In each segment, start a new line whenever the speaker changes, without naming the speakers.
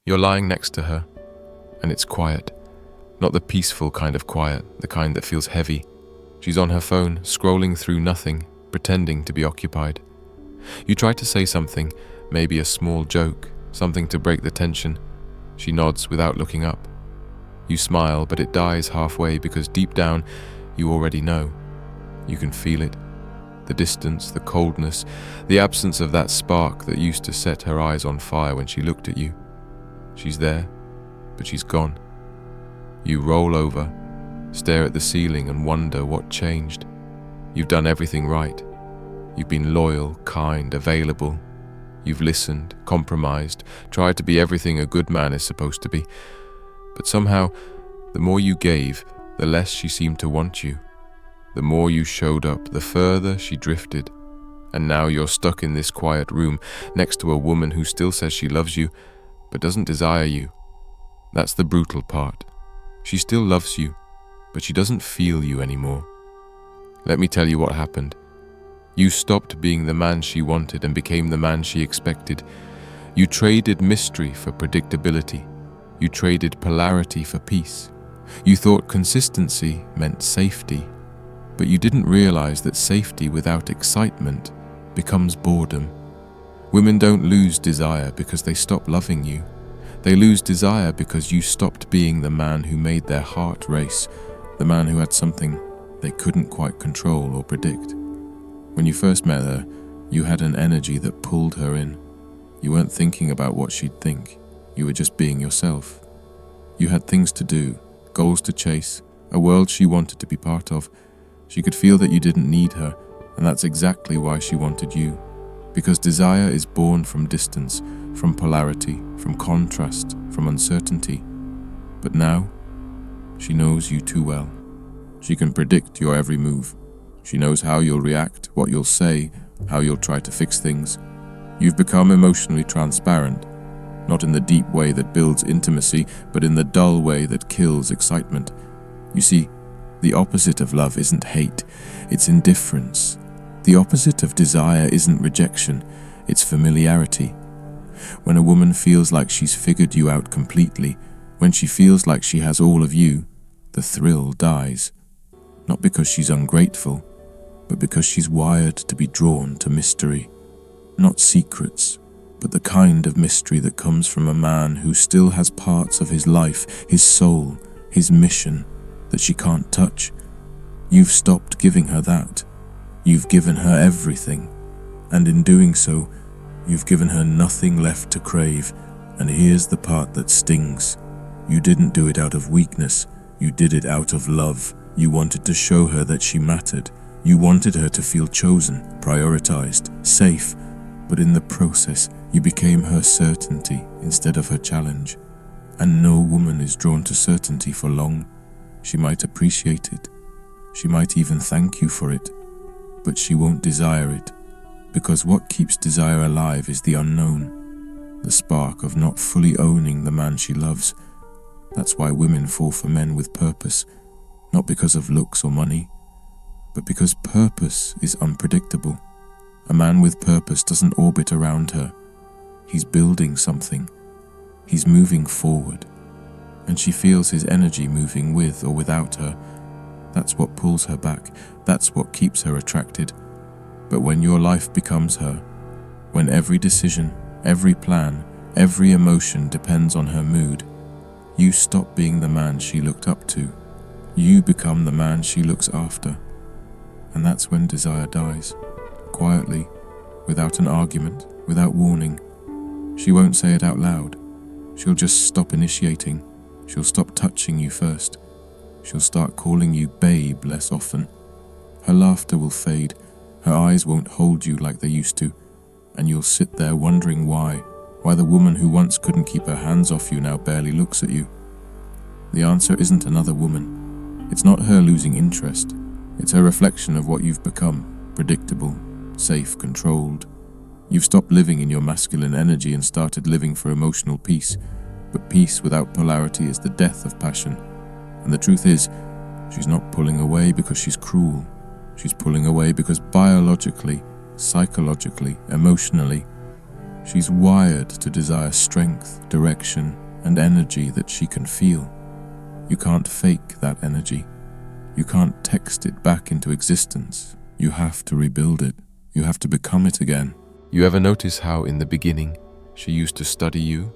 You're lying next to her, and it's quiet. Not the peaceful kind of quiet, the kind that feels heavy. She's on her phone, scrolling through nothing, pretending to be occupied. You try to say something, maybe a small joke, something to break the tension. She nods without looking up. You smile, but it dies halfway because deep down, you already know. You can feel it. The distance, the coldness, the absence of that spark that used to set her eyes on fire when she looked at you. She's there, but she's gone. You roll over, stare at the ceiling and wonder what changed. You've done everything right. You've been loyal, kind, available. You've listened, compromised, tried to be everything a good man is supposed to be. But somehow, the more you gave, the less she seemed to want you. The more you showed up, the further she drifted. And now you're stuck in this quiet room next to a woman who still says she loves you, but doesn't desire you. That's the brutal part. She still loves you, but she doesn't feel you anymore. Let me tell you what happened. You stopped being the man she wanted and became the man she expected. You traded mystery for predictability. You traded polarity for peace. You thought consistency meant safety, but you didn't realize that safety without excitement becomes boredom. Women don't lose desire because they stop loving you. They lose desire because you stopped being the man who made their heart race, the man who had something they couldn't quite control or predict. When you first met her, you had an energy that pulled her in. You weren't thinking about what she'd think. You were just being yourself. You had things to do, goals to chase, a world she wanted to be part of. She could feel that you didn't need her, and that's exactly why she wanted you. Because desire is born from distance, from polarity, from contrast, from uncertainty. But now, she knows you too well. She can predict your every move. She knows how you'll react, what you'll say, how you'll try to fix things. You've become emotionally transparent, not in the deep way that builds intimacy, but in the dull way that kills excitement. You see, the opposite of love isn't hate, it's indifference. The opposite of desire isn't rejection, it's familiarity. When a woman feels like she's figured you out completely, when she feels like she has all of you, the thrill dies. Not because she's ungrateful, but because she's wired to be drawn to mystery. Not secrets, but the kind of mystery that comes from a man who still has parts of his life, his soul, his mission, that she can't touch. You've stopped giving her that. You've given her everything, and in doing so, you've given her nothing left to crave. And here's the part that stings. You didn't do it out of weakness, you did it out of love. You wanted to show her that she mattered. You wanted her to feel chosen, prioritized, safe, but in the process, you became her certainty instead of her challenge. And no woman is drawn to certainty for long. She might appreciate it. She might even thank you for it, but she won't desire it, because what keeps desire alive is the unknown, the spark of not fully owning the man she loves. That's why women fall for men with purpose, not because of looks or money, but because purpose is unpredictable. A man with purpose doesn't orbit around her. He's building something. He's moving forward, and she feels his energy moving with or without her. That's what pulls her back. That's what keeps her attracted. But when your life becomes her, when every decision, every plan, every emotion depends on her mood, you stop being the man she looked up to. You become the man she looks after. And that's when desire dies. Quietly, without an argument, without warning. She won't say it out loud. She'll just stop initiating. She'll stop touching you first. She'll start calling you babe less often. Her laughter will fade. Her eyes won't hold you like they used to. And you'll sit there wondering why the woman who once couldn't keep her hands off you now barely looks at you. The answer isn't another woman. It's not her losing interest. It's her reflection of what you've become, predictable, safe, controlled. You've stopped living in your masculine energy and started living for emotional peace. But peace without polarity is the death of passion. And the truth is, she's not pulling away because she's cruel. She's pulling away because biologically, psychologically, emotionally, She's wired to desire strength, direction, and energy that she can feel. You can't fake that energy. You can't text it back into existence. You have to rebuild it. You have to become it again. You ever notice how in the beginning she used to study you?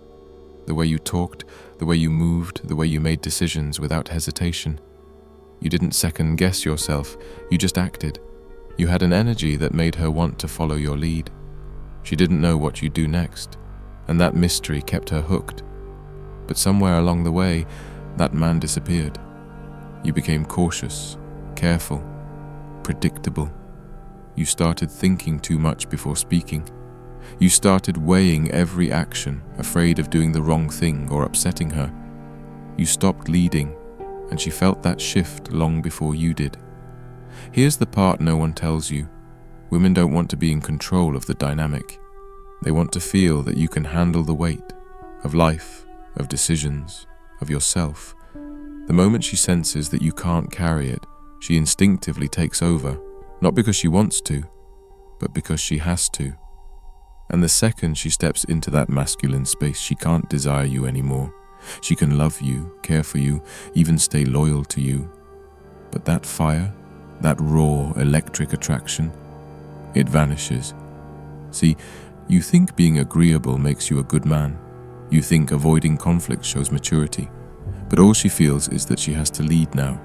The way you talked, the way you moved, the way you made decisions without hesitation. You didn't second guess yourself, you just acted. You had an energy that made her want to follow your lead. She didn't know what you'd do next, and that mystery kept her hooked. But somewhere along the way, that man disappeared. You became cautious, careful, predictable. You started thinking too much before speaking. You started weighing every action, afraid of doing the wrong thing or upsetting her. You stopped leading, and she felt that shift long before you did. Here's the part no one tells you. Women don't want to be in control of the dynamic. They want to feel that you can handle the weight of life, of decisions, of yourself. The moment she senses that you can't carry it, she instinctively takes over, not because she wants to, but because she has to. And the second she steps into that masculine space, she can't desire you anymore. She can love you, care for you, even stay loyal to you. But that fire, that raw electric attraction, it vanishes. See, you think being agreeable makes you a good man. You think avoiding conflict shows maturity. But all she feels is that she has to lead now,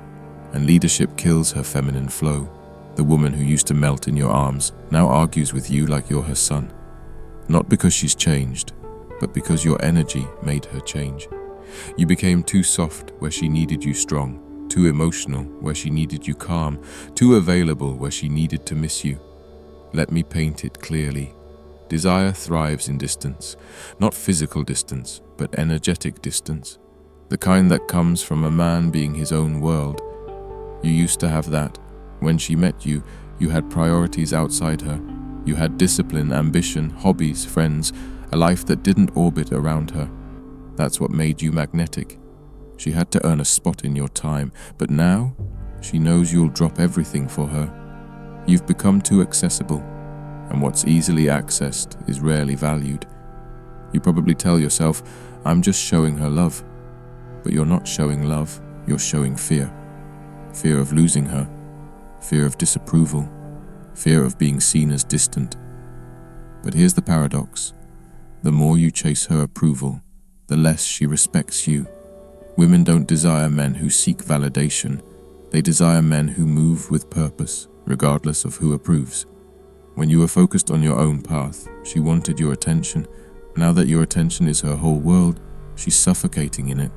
and leadership kills her feminine flow. The woman who used to melt in your arms now argues with you like you're her son. Not because she's changed, but because your energy made her change. You became too soft where she needed you strong, too emotional where she needed you calm, too available where she needed to miss you. Let me paint it clearly. Desire thrives in distance, not physical distance, but energetic distance. The kind that comes from a man being his own world. You used to have that. When she met you, you had priorities outside her. You had discipline, ambition, hobbies, friends, a life that didn't orbit around her. That's what made you magnetic. She had to earn a spot in your time, but now she knows you'll drop everything for her. You've become too accessible, and what's easily accessed is rarely valued. You probably tell yourself, I'm just showing her love. But you're not showing love, you're showing fear. Fear of losing her, fear of disapproval, fear of being seen as distant. But here's the paradox. The more you chase her approval, the less she respects you. Women don't desire men who seek validation. They desire men who move with purpose, regardless of who approves. When you were focused on your own path, she wanted your attention. Now that your attention is her whole world, she's suffocating in it.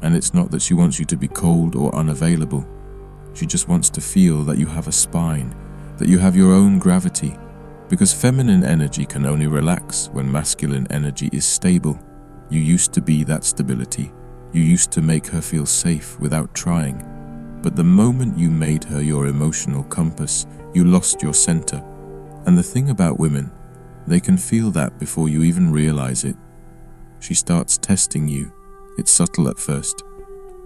And it's not that she wants you to be cold or unavailable. She just wants to feel that you have a spine, that you have your own gravity. Because feminine energy can only relax when masculine energy is stable. You used to be that stability. You used to make her feel safe without trying. But the moment you made her your emotional compass, you lost your center. And the thing about women, they can feel that before you even realize it. She starts testing you. It's subtle at first.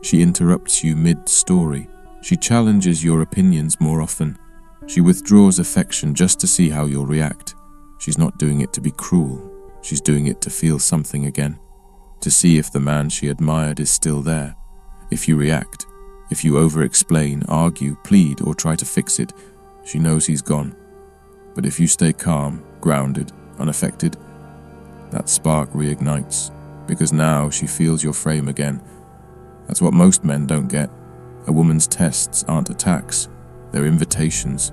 She interrupts you mid-story. She challenges your opinions more often. She withdraws affection just to see how you'll react. She's not doing it to be cruel. She's doing it to feel something again. To see if the man she admired is still there. If you react, if you over-explain, argue, plead, or try to fix it, she knows he's gone. But if you stay calm, grounded, unaffected, that spark reignites, because now she feels your frame again. That's what most men don't get. A woman's tests aren't attacks, they're invitations.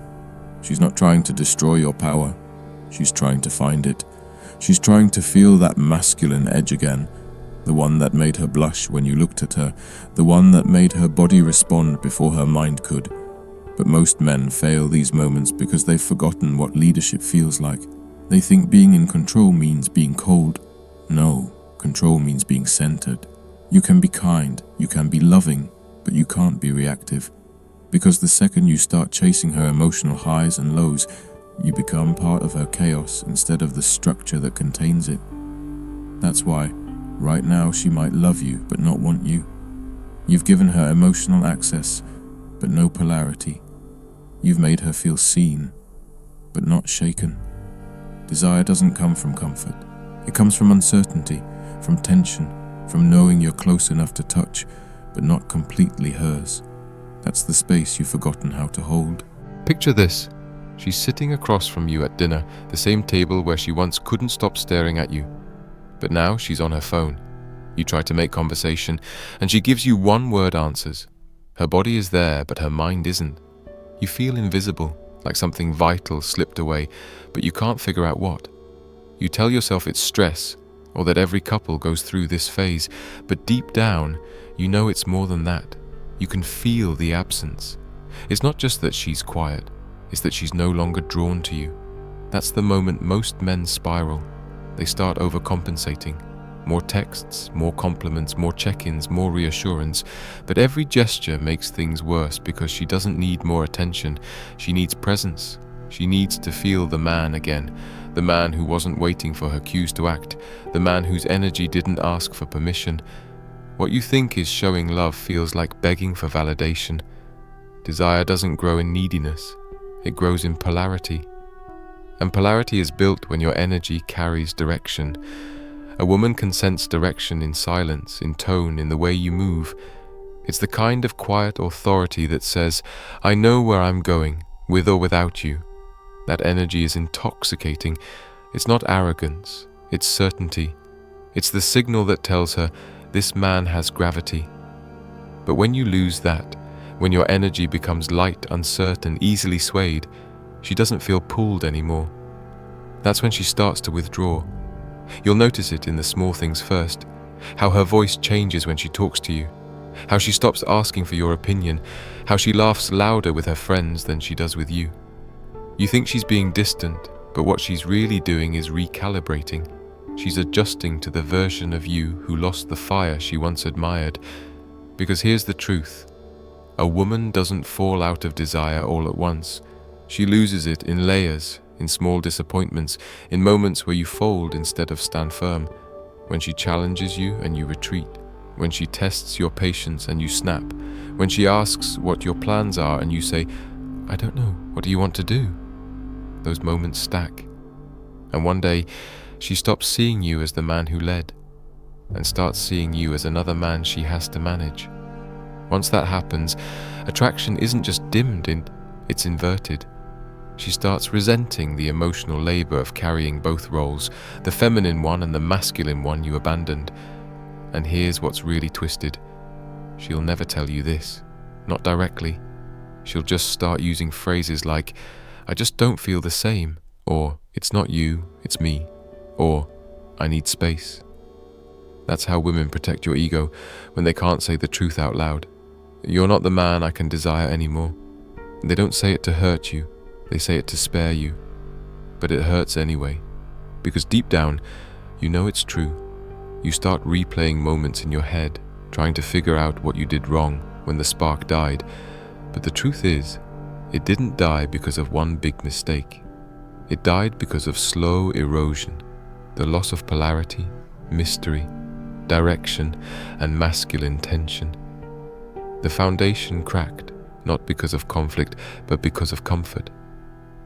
She's not trying to destroy your power. She's trying to find it. She's trying to feel that masculine edge again, the one that made her blush when you looked at her, the one that made her body respond before her mind could. But most men fail these moments because they've forgotten what leadership feels like. They think being in control means being cold. No, control means being centered. You can be kind, you can be loving, but you can't be reactive. Because the second you start chasing her emotional highs and lows, you become part of her chaos instead of the structure that contains it. That's why, right now she might love you but not want you. You've given her emotional access, but no polarity. You've made her feel seen, but not shaken.
Desire doesn't come from comfort. It comes from uncertainty, from tension, from knowing you're close enough to touch, but not completely hers. That's the space you've forgotten how to hold.
Picture this. She's sitting across from you at dinner, the same table where she once couldn't stop staring at you. But now she's on her phone. You try to make conversation, and she gives you one-word answers. Her body is there, but her mind isn't. You feel invisible, like something vital slipped away, but you can't figure out what. You tell yourself it's stress, or that every couple goes through this phase, but deep down, you know it's more than that. You can feel the absence. It's not just that she's quiet, it's that she's no longer drawn to you. That's the moment most men spiral. They start overcompensating. More texts, more compliments, more check-ins, more reassurance. But every gesture makes things worse because she doesn't need more attention. She needs presence. She needs to feel the man again. The man who wasn't waiting for her cues to act. The man whose energy didn't ask for permission. What you think is showing love feels like begging for validation. Desire doesn't grow in neediness. It grows in polarity. And polarity is built when your energy carries direction. A woman can sense direction in silence, in tone, in the way you move. It's the kind of quiet authority that says, I know where I'm going, with or without you. That energy is intoxicating. It's not arrogance, it's certainty. It's the signal that tells her, this man has gravity. But when you lose that, when your energy becomes light, uncertain, easily swayed, she doesn't feel pulled anymore. That's when she starts to withdraw. You'll notice it in the small things first, how her voice changes when she talks to you, how she stops asking for your opinion, how she laughs louder with her friends than she does with you. You think she's being distant, but what she's really doing is recalibrating. She's adjusting to the version of you who lost the fire she once admired. Because here's the truth. A woman doesn't fall out of desire all at once. She loses it in layers, in small disappointments, in moments where you fold instead of stand firm, when she challenges you and you retreat, when she tests your patience and you snap, when she asks what your plans are and you say, I don't know, what do you want to do? Those moments stack. And one day, she stops seeing you as the man who led, and starts seeing you as another man she has to manage. Once that happens, attraction isn't just dimmed, it's inverted. She starts resenting the emotional labor of carrying both roles, the feminine one and the masculine one you abandoned. And here's what's really twisted. She'll never tell you this, not directly. She'll just start using phrases like, I just don't feel the same, or it's not you, it's me, or I need space. That's how women protect your ego when they can't say the truth out loud. You're not the man I can desire anymore. They don't say it to hurt you. They say it to spare you, but it hurts anyway, because deep down, you know it's true. You start replaying moments in your head, trying to figure out what you did wrong when the spark died. But the truth is, it didn't die because of one big mistake. It died because of slow erosion, the loss of polarity, mystery, direction, and masculine tension. The foundation cracked, not because of conflict, but because of comfort.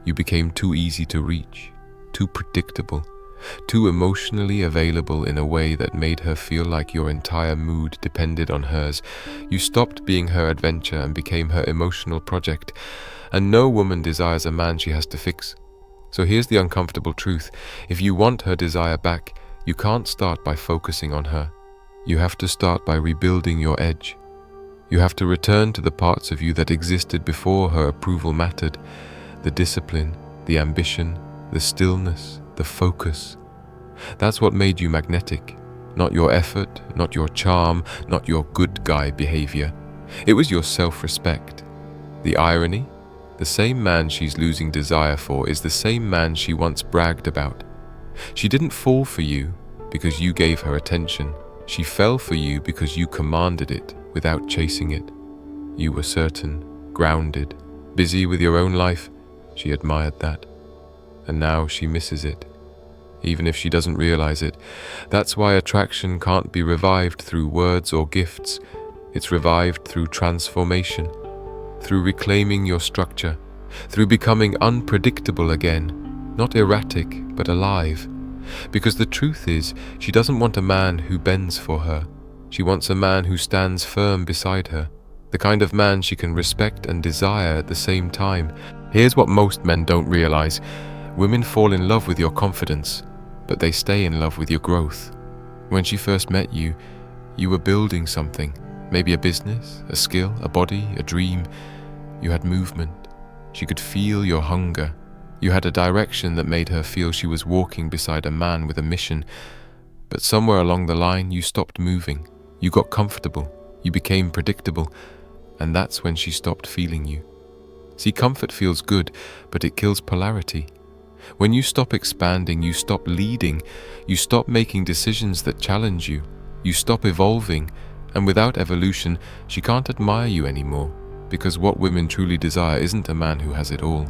You became too easy to reach, too predictable, too emotionally available in a way that made her feel like your entire mood depended on hers. You stopped being her adventure and became her emotional project. And no woman desires a man she has to fix. So here's the uncomfortable truth. If you want her desire back, you can't start by focusing on her. You have to start by rebuilding your edge. You have to return to the parts of you that existed before her approval mattered. The discipline, the ambition, the stillness, the focus. That's what made you magnetic. Not your effort, not your charm, not your good guy behavior. It was your self-respect. The irony? The same man she's losing desire for is the same man she once bragged about. She didn't fall for you because you gave her attention. She fell for you because you commanded it without chasing it. You were certain, grounded, busy with your own life. She admired that. And now she misses it, even if she doesn't realize it. That's why attraction can't be revived through words or gifts. It's revived through transformation, through reclaiming your structure, through becoming unpredictable again, not erratic, but alive. Because the truth is, she doesn't want a man who bends for her. She wants a man who stands firm beside her, the kind of man she can respect and desire at the same time. Here's what most men don't realize. Women fall in love with your confidence, but they stay in love with your growth. When she first met you, you were building something, maybe a business, a skill, a body, a dream. You had movement. She could feel your hunger. You had a direction that made her feel she was walking beside a man with a mission. But somewhere along the line, you stopped moving. You got comfortable. You became predictable. And that's when she stopped feeling you. See, comfort feels good, but it kills polarity. When you stop expanding, you stop leading. You stop making decisions that challenge you. You stop evolving. And without evolution, she can't admire you anymore. Because what women truly desire isn't a man who has it all.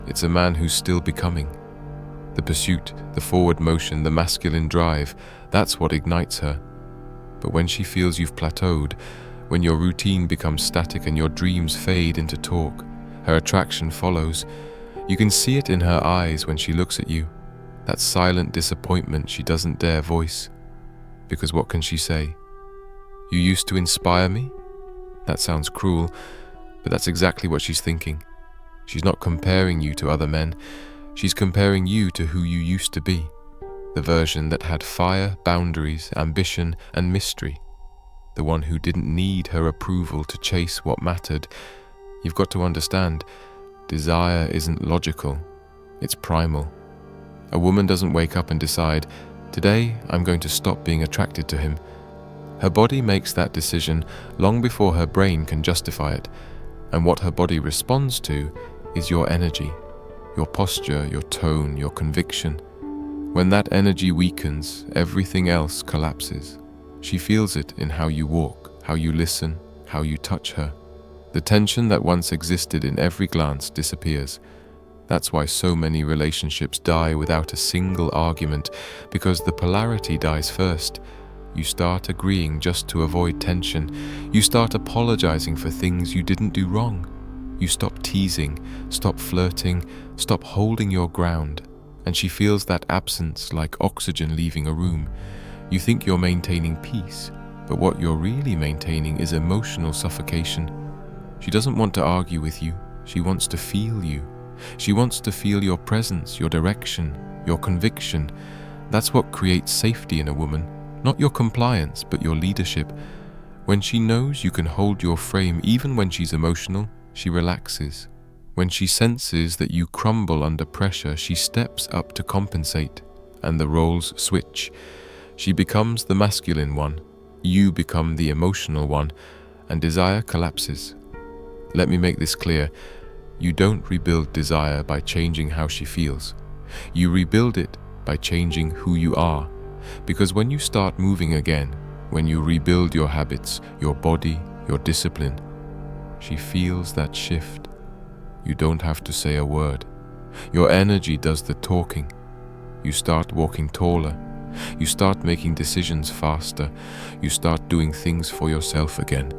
It's a man who's still becoming. The pursuit, the forward motion, the masculine drive, that's what ignites her. But when she feels you've plateaued, when your routine becomes static and your dreams fade into talk, her attraction follows. You can see it in her eyes when she looks at you, that silent disappointment she doesn't dare voice. Because what can she say? You used to inspire me? That sounds cruel, but that's exactly what she's thinking. She's not comparing you to other men. She's comparing you to who you used to be, the version that had fire, boundaries, ambition, and mystery, the one who didn't need her approval to chase what mattered. You've got to understand, desire isn't logical, it's primal. A woman doesn't wake up and decide, today I'm going to stop being attracted to him. Her body makes that decision long before her brain can justify it, and what her body responds to is your energy, your posture, your tone, your conviction. When that energy weakens, everything else collapses. She feels it in how you walk, how you listen, how you touch her. The tension that once existed in every glance disappears. That's why so many relationships die without a single argument, because the polarity dies first. You start agreeing just to avoid tension. You start apologizing for things you didn't do wrong. You stop teasing, stop flirting, stop holding your ground. And she feels that absence like oxygen leaving a room. You think you're maintaining peace, but what you're really maintaining is emotional suffocation. She doesn't want to argue with you. She wants to feel you. She wants to feel your presence, your direction, your conviction. That's what creates safety in a woman. Not your compliance, but your leadership. When she knows you can hold your frame even when she's emotional, she relaxes. When she senses that you crumble under pressure, she steps up to compensate, and the roles switch. She becomes the masculine one, you become the emotional one, and desire collapses. Let me make this clear. You don't rebuild desire by changing how she feels. You rebuild it by changing who you are. Because when you start moving again, when you rebuild your habits, your body, your discipline, she feels that shift. You don't have to say a word. Your energy does the talking. You start walking taller. You start making decisions faster. You start doing things for yourself again.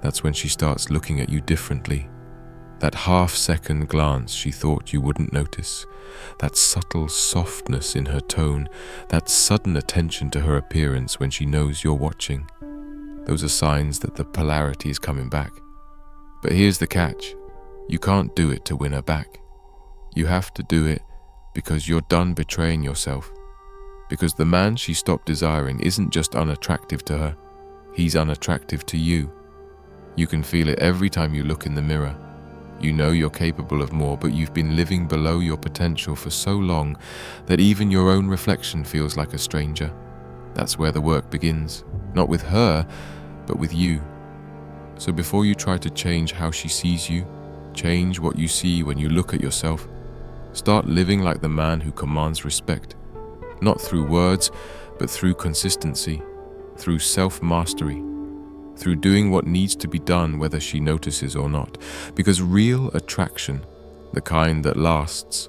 That's when she starts looking at you differently. That half-second glance she thought you wouldn't notice, that subtle softness in her tone, that sudden attention to her appearance when she knows you're watching. Those are signs that the polarity is coming back. But here's the catch. You can't do it to win her back. You have to do it because you're done betraying yourself. Because the man she stopped desiring isn't just unattractive to her, he's unattractive to you. You can feel it every time you look in the mirror. You know you're capable of more, but you've been living below your potential for so long that even your own reflection feels like a stranger. That's where the work begins, not with her, but with you. So before you try to change how she sees you, change what you see when you look at yourself. Start living like the man who commands respect, not through words, but through consistency, through self-mastery, through doing what needs to be done whether she notices or not. Because real attraction, the kind that lasts,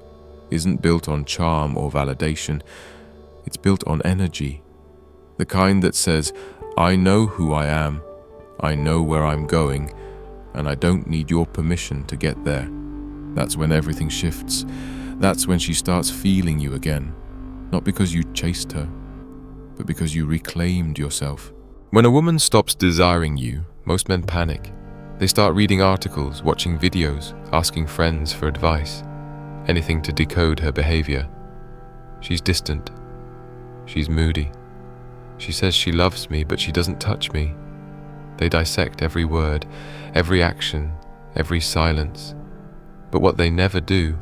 isn't built on charm or validation. It's built on energy. The kind that says, I know who I am, I know where I'm going, and I don't need your permission to get there. That's when everything shifts. That's when she starts feeling you again, not because you chased her, but because you reclaimed yourself. When a woman stops desiring you, most men panic. They start reading articles, watching videos, asking friends for advice, anything to decode her behavior. She's distant. She's moody. She says she loves me, but she doesn't touch me. They dissect every word, every action, every silence. But what they never do,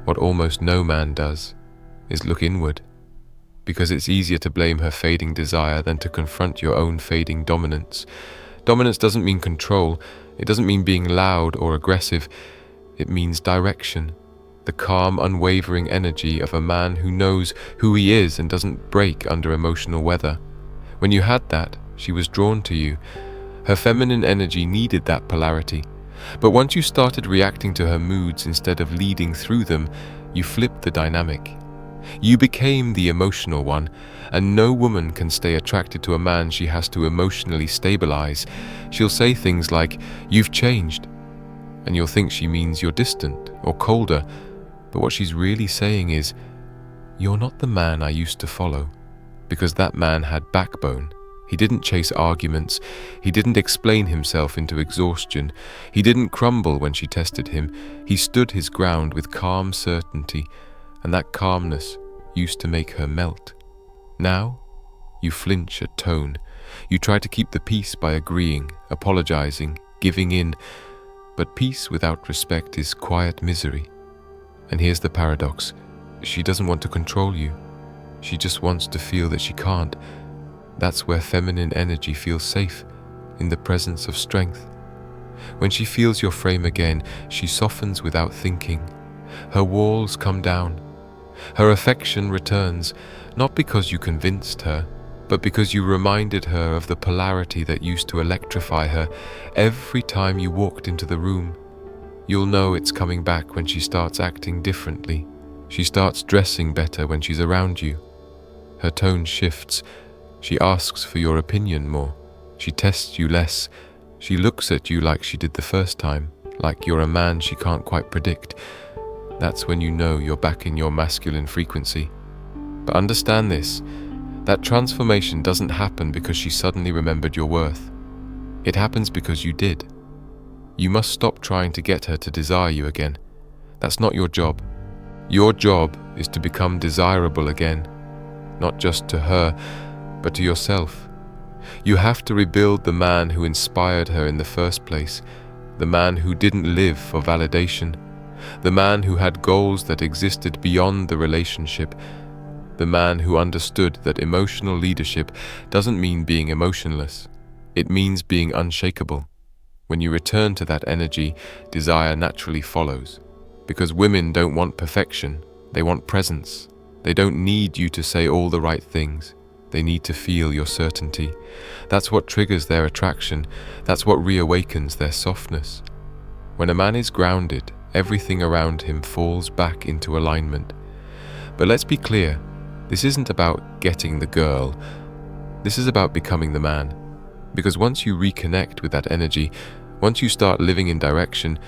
what almost no man does, is look inward. Because it's easier to blame her fading desire than to confront your own fading dominance. Dominance doesn't mean control. It doesn't mean being loud or aggressive. It means direction. The calm, unwavering energy of a man who knows who he is and doesn't break under emotional weather. When you had that, she was drawn to you. Her feminine energy needed that polarity. But once you started reacting to her moods instead of leading through them, you flipped the dynamic. You became the emotional one, and no woman can stay attracted to a man she has to emotionally stabilize. She'll say things like, "You've changed," and you'll think she means you're distant or colder, but what she's really saying is, "You're not the man I used to follow," because that man had backbone. He didn't chase arguments. He didn't explain himself into exhaustion. He didn't crumble when she tested him. He stood his ground with calm certainty, and that calmness used to make her melt. Now, you flinch at tone. You try to keep the peace by agreeing, apologizing, giving in. But peace without respect is quiet misery. And here's the paradox. She doesn't want to control you. She just wants to feel that she can't. That's where feminine energy feels safe, in the presence of strength. When she feels your frame again, she softens without thinking. Her walls come down. Her affection returns, not because you convinced her, but because you reminded her of the polarity that used to electrify her every time you walked into the room. You'll know it's coming back when she starts acting differently. She starts dressing better when she's around you. Her tone shifts. She asks for your opinion more. She tests you less. She looks at you like she did the first time, like you're a man she can't quite predict. That's when you know you're back in your masculine frequency. But understand this, that transformation doesn't happen because she suddenly remembered your worth. It happens because you did. You must stop trying to get her to desire you again. That's not your job. Your job is to become desirable again, not just to her, but to yourself. You have to rebuild the man who inspired her in the first place, the man who didn't live for validation, the man who had goals that existed beyond the relationship, the man who understood that emotional leadership doesn't mean being emotionless. It means being unshakable. When you return to that energy, desire naturally follows. Because women don't want perfection, they want presence. They don't need you to say all the right things. They need to feel your certainty. That's what triggers their attraction. That's what reawakens their softness. When a man is grounded, everything around him falls back into alignment. But let's be clear, this isn't about getting the girl. This is about becoming the man. Because once you reconnect with that energy, once you start living in direction,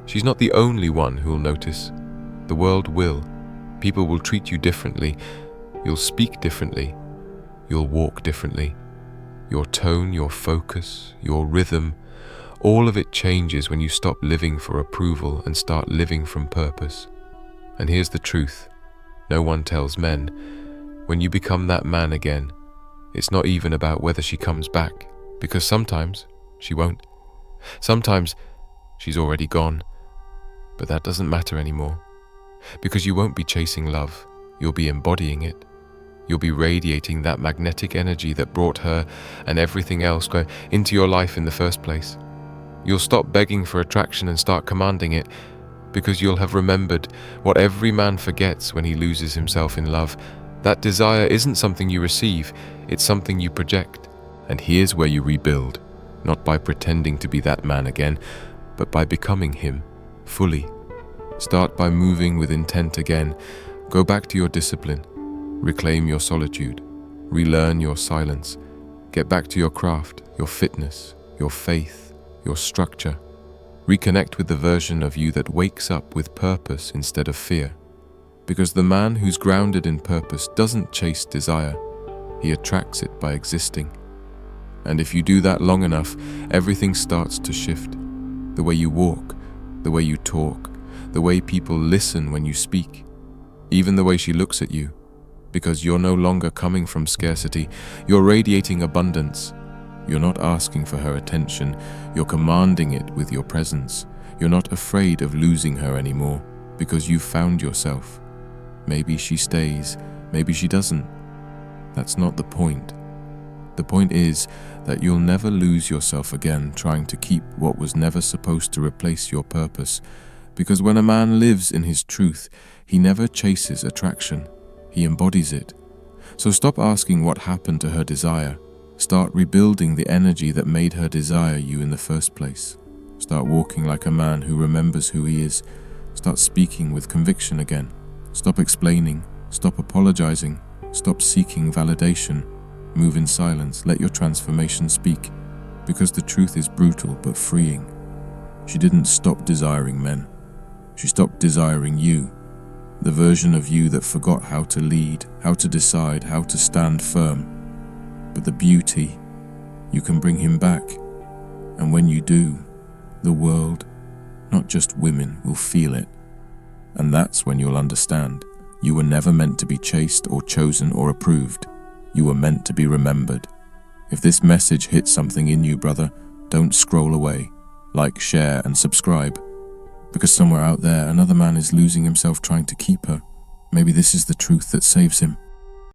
she's not the only one who'll notice. The world will. People will treat you differently. You'll speak differently. You'll walk differently. Your tone, your focus, your rhythm, all of it changes when you stop living for approval and start living from purpose. And here's the truth. No one tells men. When you become that man again, it's not even about whether she comes back, because sometimes she won't. Sometimes she's already gone. But that doesn't matter anymore. Because you won't be chasing love. You'll be embodying it. You'll be radiating that magnetic energy that brought her and everything else into your life in the first place. You'll stop begging for attraction and start commanding it, because you'll have remembered what every man forgets when he loses himself in love. That desire isn't something you receive, it's something you project. And here's where you rebuild, not by pretending to be that man again, but by becoming him, fully. Start by moving with intent again. Go back to your discipline. Reclaim your solitude. Relearn your silence. Get back to your craft, your fitness, your faith, your structure. Reconnect with the version of you that wakes up with purpose instead of fear. Because the man who's grounded in purpose doesn't chase desire, he attracts it by existing. And if you do that long enough, everything starts to shift. The way you walk, the way you talk, the way people listen when you speak, even the way she looks at you. Because you're no longer coming from scarcity, you're radiating abundance. You're not asking for her attention, you're commanding it with your presence. You're not afraid of losing her anymore, because you've found yourself. Maybe she stays, maybe she doesn't. That's not the point. The point is that you'll never lose yourself again trying to keep what was never supposed to replace your purpose, because when a man lives in his truth, he never chases attraction, he embodies it. So stop asking what happened to her desire. Start rebuilding the energy that made her desire you in the first place. Start walking like a man who remembers who he is. Start speaking with conviction again. Stop explaining. Stop apologizing. Stop seeking validation. Move in silence. Let your transformation speak. Because the truth is brutal but freeing. She didn't stop desiring men. She stopped desiring you. The version of you that forgot how to lead, how to decide, how to stand firm. But the beauty, you can bring him back. And when you do, the world, not just women, will feel it. And that's when you'll understand. You were never meant to be chased or chosen or approved. You were meant to be remembered. If this message hits something in you, brother, don't scroll away. Like, share, and subscribe. Because somewhere out there, another man is losing himself trying to keep her. Maybe this is the truth that saves him.